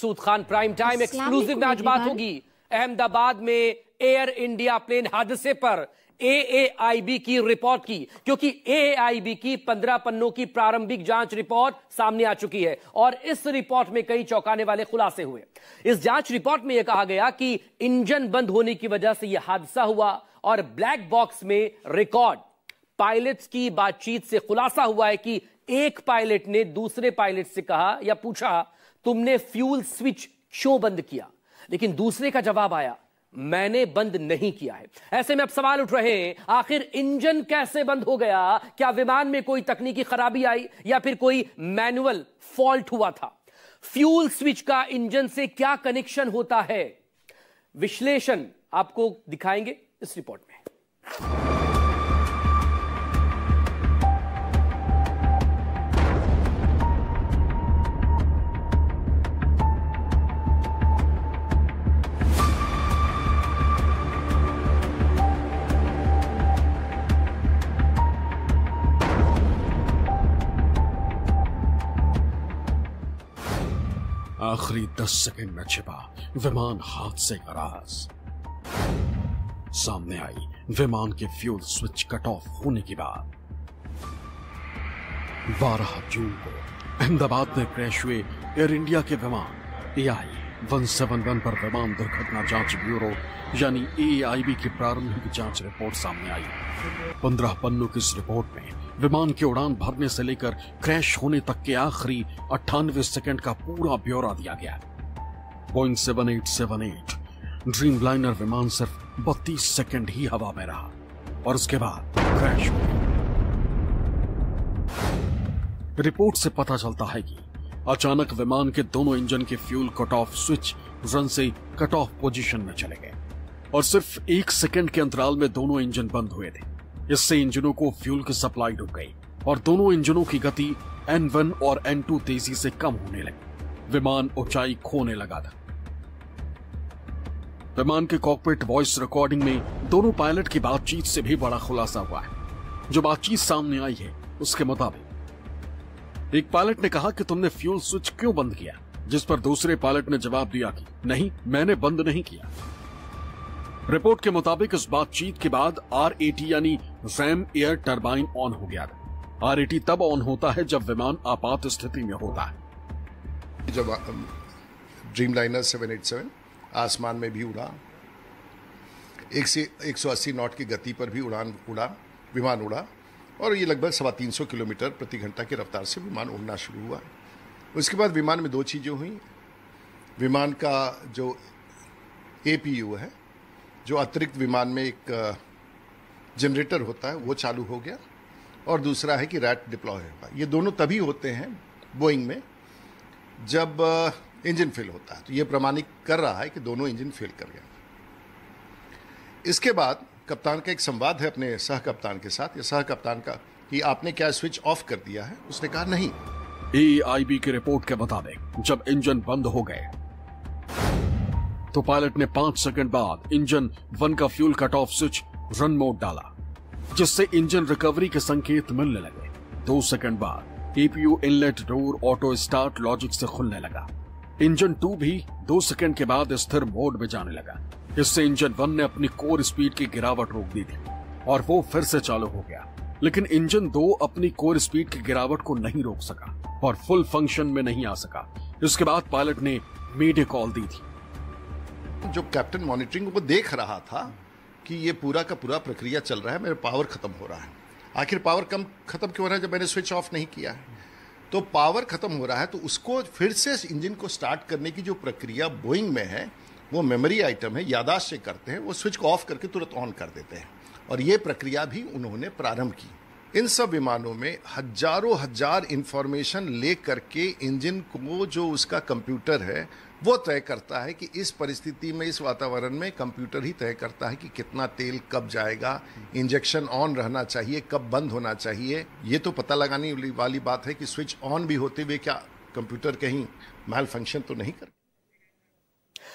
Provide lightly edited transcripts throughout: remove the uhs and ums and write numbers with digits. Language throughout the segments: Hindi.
मकसूद खान, प्राइम टाइम एक्सक्लूसिव में आज बात होगी अहमदाबाद में एयर इंडिया प्लेन हादसे पर AAIB की रिपोर्ट की, क्योंकि AAIB की 15 पन्नों की प्रारंभिक जांच रिपोर्ट सामने आ चुकी है और इस रिपोर्ट में कई चौंकाने वाले खुलासे हुए। इस जांच रिपोर्ट में यह कहा गया कि इंजन बंद होने की वजह से यह हादसा हुआ और ब्लैक बॉक्स में रिकॉर्ड पायलट्स की बातचीत से खुलासा हुआ है कि एक पायलट ने दूसरे पायलट से कहा या पूछा, तुमने फ्यूल स्विच क्यों बंद किया? लेकिन दूसरे का जवाब आया, मैंने बंद नहीं किया है। ऐसे में अब सवाल उठ रहे हैं, आखिर इंजन कैसे बंद हो गया? क्या विमान में कोई तकनीकी खराबी आई या फिर कोई मैनुअल फॉल्ट हुआ था? फ्यूल स्विच का इंजन से क्या कनेक्शन होता है? विश्लेषण आपको दिखाएंगे इस रिपोर्ट में। आखिरी 10 सेकंड में छिपा विमान हादसे का राज सामने आई। विमान के फ्यूल स्विच कट ऑफ होने के बाद 12 जून को अहमदाबाद में क्रैश हुए एयर इंडिया के विमान AI 171 पर विमान दुर्घटना जांच ब्यूरो यानी AAIB की प्रारंभिक जांच रिपोर्ट सामने आई। 15 पन्नों की इस रिपोर्ट में विमान की उड़ान भरने से लेकर क्रैश होने तक के आखिरी 98 सेकंड का पूरा ब्यौरा दिया गया। बोइंग 7878 ड्रीमलाइनर विमान सिर्फ 32 सेकंड ही हवा में रहा और उसके बाद क्रैश हो गया। रिपोर्ट से पता चलता है कि अचानक विमान के दोनों इंजन के fuel cut off switch run से कट ऑफ पोजीशन में चले गए और सिर्फ 1 सेकंड के अंतराल में दोनों इंजन बंद हुए थे। इससे इंजनों को फ्यूल की सप्लाई रुक गई और दोनों इंजनों की गति N1 और N2 तेजी से कम होने लगी। विमान ऊंचाई खोने लगा था। विमान के कॉकपिट वॉइस रिकॉर्डिंग में दोनों पायलट की बातचीत से भी बड़ा खुलासा हुआ है। जो बातचीत सामने आई है उसके मुताबिक एक पायलट ने कहा कि तुमने फ्यूल स्विच क्यों बंद किया, जिस पर दूसरे पायलट ने जवाब दिया कि नहीं, मैंने बंद नहीं किया। रिपोर्ट के मुताबिक इस बातचीत के बाद RAT यानी रैम एयर टरबाइन ऑन हो गया था। RAT तब ऑन होता है जब विमान आपात स्थिति में होता है। जब ड्रीमलाइनर 787 आसमान में भी उड़ा, 180 नॉट की गति पर भी विमान उड़ा और ये लगभग 350 किलोमीटर प्रति घंटा की रफ्तार से विमान उड़ना शुरू हुआ। उसके बाद विमान में 2 चीजें हुई। विमान का जो APU है, जो अतिरिक्त विमान में एक जनरेटर होता है, वो चालू हो गया और दूसरा है कि रैट डिप्लॉय होगा। ये दोनों तभी होते हैं बोइंग में जब इंजन फेल होता है। तो ये प्रमाणित कर रहा है कि दोनों इंजन फेल कर गए। इसके बाद कप्तान का एक संवाद है अपने सह कप्तान के साथ। ये सह कप्तान का कि आपने क्या स्विच ऑफ कर दिया है? उसने कहा नहीं। AAIB की रिपोर्ट के मुताबिक जब इंजन बंद हो गए तो पायलट ने 5 सेकंड बाद इंजन 1 का fuel cut off switch run mode डाला, जिससे इंजन रिकवरी के संकेत मिलने लगे। 2 सेकंड बाद APU inlet door auto start logic से खुलने लगा। इंजन 2 भी 2 सेकंड के बाद स्थिर मोड में जाने लगा। इससे इंजन 1 ने अपनी कोर स्पीड की गिरावट रोक दी थी और वो फिर से चालू हो गया। लेकिन इंजन 2 अपनी कोर स्पीड की गिरावट को नहीं रोक सका और फुल फंक्शन में नहीं आ सका। इसके बाद पायलट ने मेडे कॉल दी थी। जो कैप्टन मॉनिटरिंग वो देख रहा था कि ये पूरा का पूरा प्रक्रिया चल रहा है, मेरा पावर खत्म हो रहा है। आखिर पावर खत्म क्यों हो रहा है? जब मैंने स्विच ऑफ नहीं किया है तो पावर खत्म हो रहा है। तो उसको फिर से इंजन को स्टार्ट करने की जो प्रक्रिया बोइंग में है, वो मेमोरी आइटम है, याददाश्त से करते हैं। वो स्विच को ऑफ करके तुरंत ऑन कर देते हैं और ये प्रक्रिया भी उन्होंने प्रारंभ की। इन सब विमानों में हजारों हजार इंफॉर्मेशन ले करके इंजन को जो उसका कंप्यूटर है वो तय करता है कि इस परिस्थिति में, इस वातावरण में कंप्यूटर ही तय करता है कि कितना तेल कब जाएगा, इंजेक्शन ऑन रहना चाहिए, कब बंद होना चाहिए। ये तो पता लगाने वाली बात है कि स्विच ऑन भी होते हुए क्या कंप्यूटर कहीं मैल फंक्शन तो नहीं कर।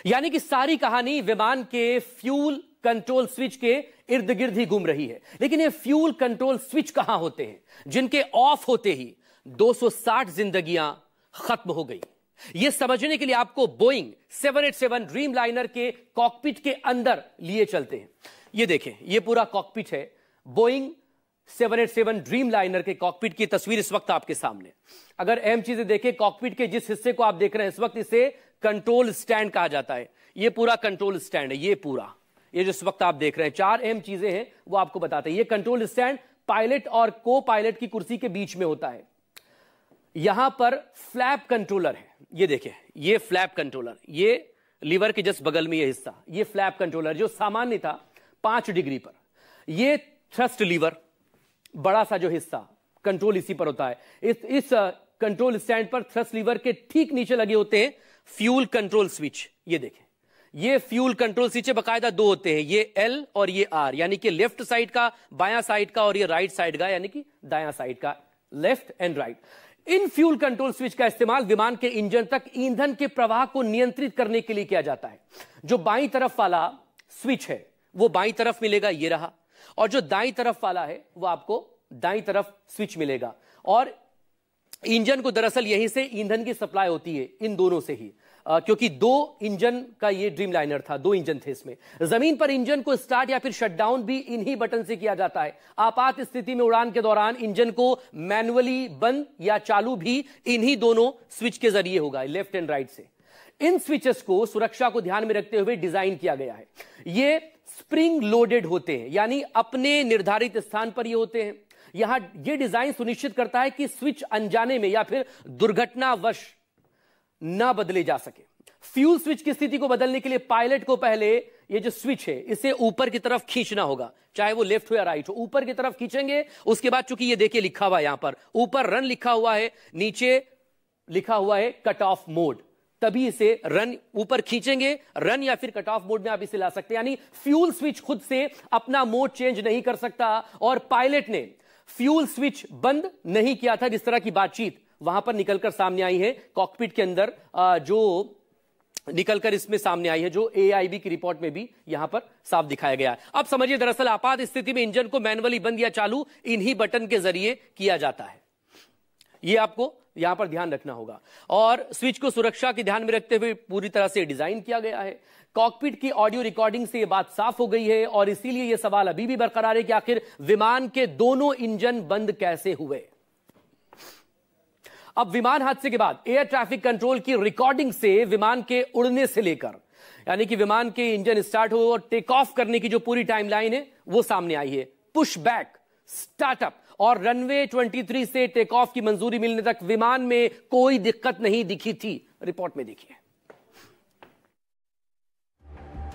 यानी कि सारी कहानी विमान के फ्यूल कंट्रोल स्विच के इर्द गिर्द ही घूम रही है। लेकिन ये फ्यूल कंट्रोल स्विच कहां होते हैं जिनके ऑफ होते ही 260 जिंदगियां खत्म हो गई? यह समझने के लिए आपको बोइंग 787 ड्रीम लाइनर के कॉकपिट के अंदर लिए चलते हैं। यह देखें, यह पूरा कॉकपिट है बोइंग 787 ड्रीम लाइनर के कॉकपिट की तस्वीर इस वक्त आपके सामने। अगर अहम चीजें देखें, कॉकपिट के जिस हिस्से को आप देख रहे हैं इस वक्त, इसे कंट्रोल स्टैंड कहा जाता है। यह पूरा कंट्रोल स्टैंड है, ये जो इस वक्त आप देख रहे हैं, 4 अहम चीजें हैं वो आपको बताते हैं। यह कंट्रोल स्टैंड पायलट और को पायलट की कुर्सी के बीच में होता है। यहां पर फ्लैप कंट्रोलर है, ये देखिए, ये फ्लैप कंट्रोलर, ये लीवर के जस्ट बगल में ये हिस्सा, ये फ्लैप कंट्रोलर जो सामान्य था 5 डिग्री पर। ये थ्रस्ट लीवर, बड़ा सा जो हिस्सा, कंट्रोल इसी पर होता है। इस कंट्रोल स्टैंड पर थ्रस्ट लीवर के ठीक नीचे लगे होते हैं फ्यूल कंट्रोल स्विच। ये देखें, ये फ्यूल कंट्रोल स्विच बाकायदा 2 होते हैं, ये L और ये R, यानी कि लेफ्ट साइड का, बायां साइड का, और ये राइट साइड का, यानी कि दायां साइड का, left and right. In fuel control switch का इस्तेमाल विमान के इंजन तक ईंधन के प्रवाह को नियंत्रित करने के लिए किया जाता है। जो बाईं तरफ वाला स्विच है वो बाईं तरफ मिलेगा, ये रहा, और जो दाईं तरफ वाला है वो आपको दाईं तरफ स्विच मिलेगा। और इंजन को दरअसल यहीं से ईंधन की सप्लाई होती है, इन दोनों से ही, क्योंकि 2 इंजन का ये ड्रीम लाइनर था, 2 इंजन थे इसमें। जमीन पर इंजन को स्टार्ट या फिर शटडाउन भी इन्हीं बटन से किया जाता है। आपात स्थिति में उड़ान के दौरान इंजन को मैनुअली बंद या चालू भी इन्हीं दोनों स्विच के जरिए होगा, लेफ्ट एंड राइट से। इन स्विचेस को सुरक्षा को ध्यान में रखते हुए डिजाइन किया गया है। ये स्प्रिंग लोडेड होते हैं, यानी अपने निर्धारित स्थान पर ये होते हैं। यहां यह डिजाइन सुनिश्चित करता है कि स्विच अनजाने में या फिर दुर्घटनावश ना बदले जा सके। फ्यूल स्विच की स्थिति को बदलने के लिए पायलट को पहले ये जो स्विच है इसे ऊपर की तरफ खींचना होगा, चाहे वो लेफ्ट हो या राइट हो। ऊपर की तरफ खींचेंगे, उसके बाद चूंकि ये देखिए लिखा हुआ है यहां पर, ऊपर रन लिखा हुआ है, नीचे लिखा हुआ है कट ऑफ मोड, तभी इसे रन, ऊपर खींचेंगे रन या फिर कट ऑफ मोड में आप इसे ला सकते हैं। यानी फ्यूल स्विच खुद से अपना मोड चेंज नहीं कर सकता, और पायलट ने फ्यूल स्विच बंद नहीं किया था, जिस तरह की बातचीत वहां पर निकलकर सामने आई है कॉकपिट के अंदर, जो निकलकर इसमें सामने आई है, जो AIB की रिपोर्ट में भी यहां पर साफ दिखाया गया है। अब समझिए, दरअसल आपात स्थिति में इंजन को मैनुअली बंद या चालू इन्हीं बटन के जरिए किया जाता है। यह आपको यहां पर ध्यान रखना होगा, और स्विच को सुरक्षा के ध्यान में रखते हुए पूरी तरह से डिजाइन किया गया है। कॉकपिट की ऑडियो रिकॉर्डिंग से यह बात साफ हो गई है, और इसीलिए यह सवाल अभी भी बरकरार है कि आखिर विमान के दोनों इंजन बंद कैसे हुए। अब विमान हादसे के बाद एयर ट्रैफिक कंट्रोल की रिकॉर्डिंग से विमान के उड़ने से लेकर, यानी कि विमान के इंजन स्टार्ट हो और टेक ऑफ करने की जो पूरी टाइमलाइन है वो सामने आई है। पुश बैक, स्टार्टअप और रनवे 23 से टेक ऑफ की मंजूरी मिलने तक विमान में कोई दिक्कत नहीं दिखी थी। रिपोर्ट में देखिए।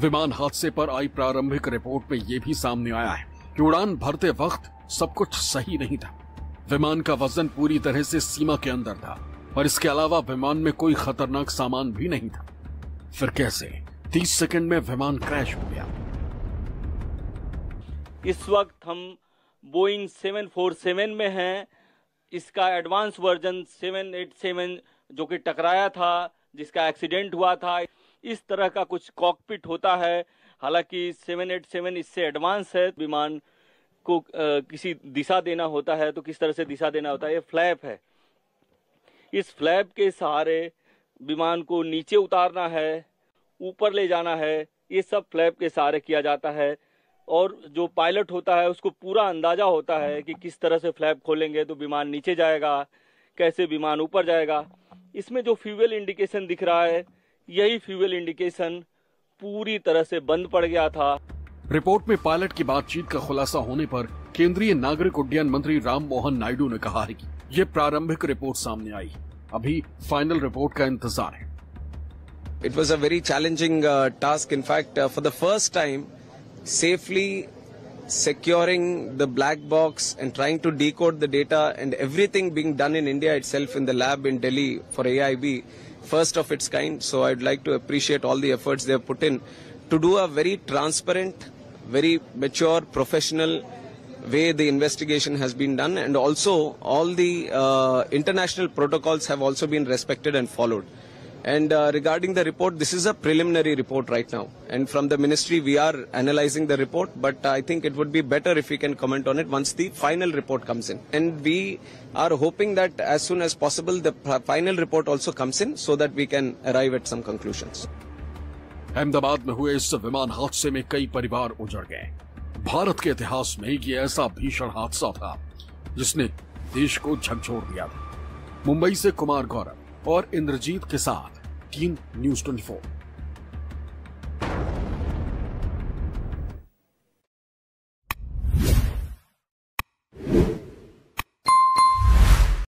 विमान हादसे पर आई प्रारंभिक रिपोर्ट में यह भी सामने आया है कि उड़ान भरते वक्त सब कुछ सही नहीं था। विमान का वजन पूरी तरह से सीमा के अंदर था, और इसके अलावा विमान में कोई खतरनाक सामान भी नहीं था। फिर कैसे 30 सेकंड में विमान क्रैश हो गया? इस वक्त हम बोइंग 747 में हैं। इसका एडवांस वर्जन 787 जो कि टकराया था, जिसका एक्सीडेंट हुआ था, इस तरह का कुछ कॉकपिट होता है। हालांकि 787 इससे एडवांस है। विमान को किसी दिशा देना होता है तो किस तरह से दिशा देना होता है, ये फ्लैप है। इस फ्लैप के सहारे विमान को नीचे उतारना है, ऊपर ले जाना है, ये सब फ्लैप के सहारे किया जाता है। और जो पायलट होता है उसको पूरा अंदाजा होता है कि किस तरह से फ्लैप खोलेंगे तो विमान नीचे जाएगा, कैसे विमान ऊपर जाएगा। इसमें जो फ्यूल इंडिकेशन दिख रहा है, यही फ्यूल इंडिकेशन पूरी तरह से बंद पड़ गया था। रिपोर्ट में पायलट की बातचीत का खुलासा होने पर केंद्रीय नागरिक उड्डयन मंत्री राम मोहन नायडू ने कहा है कि ये प्रारंभिक रिपोर्ट सामने आई, अभी फाइनल रिपोर्ट का इंतजार है। It was a very challenging task. In fact, for the first time, safely securing the black box and trying to decode the data and everything being done in India itself in the lab in Delhi for AIB, first of its kind. So I'd like to appreciate all the efforts they have put in to do a very transparent, very mature, professional way the investigation has been done, and also all the international protocols have also been respected and followed. And regarding the report, this is a preliminary report right now. And from the ministry, we are analyzing the report. But I think it would be better if we can comment on it once the final report comes in. And we are hoping that as soon as possible, the final report also comes in so that we can arrive at some conclusions. Ahmedabad में हुए इस विमान हादसे में कई परिवार उजड़ गए। भारत के इतिहास में ये ऐसा भीषण हादसा था जिसने देश को झकझोर दिया था। मुंबई से कुमार गौरव और इंद्रजीत के साथ टीम न्यूज़ 24।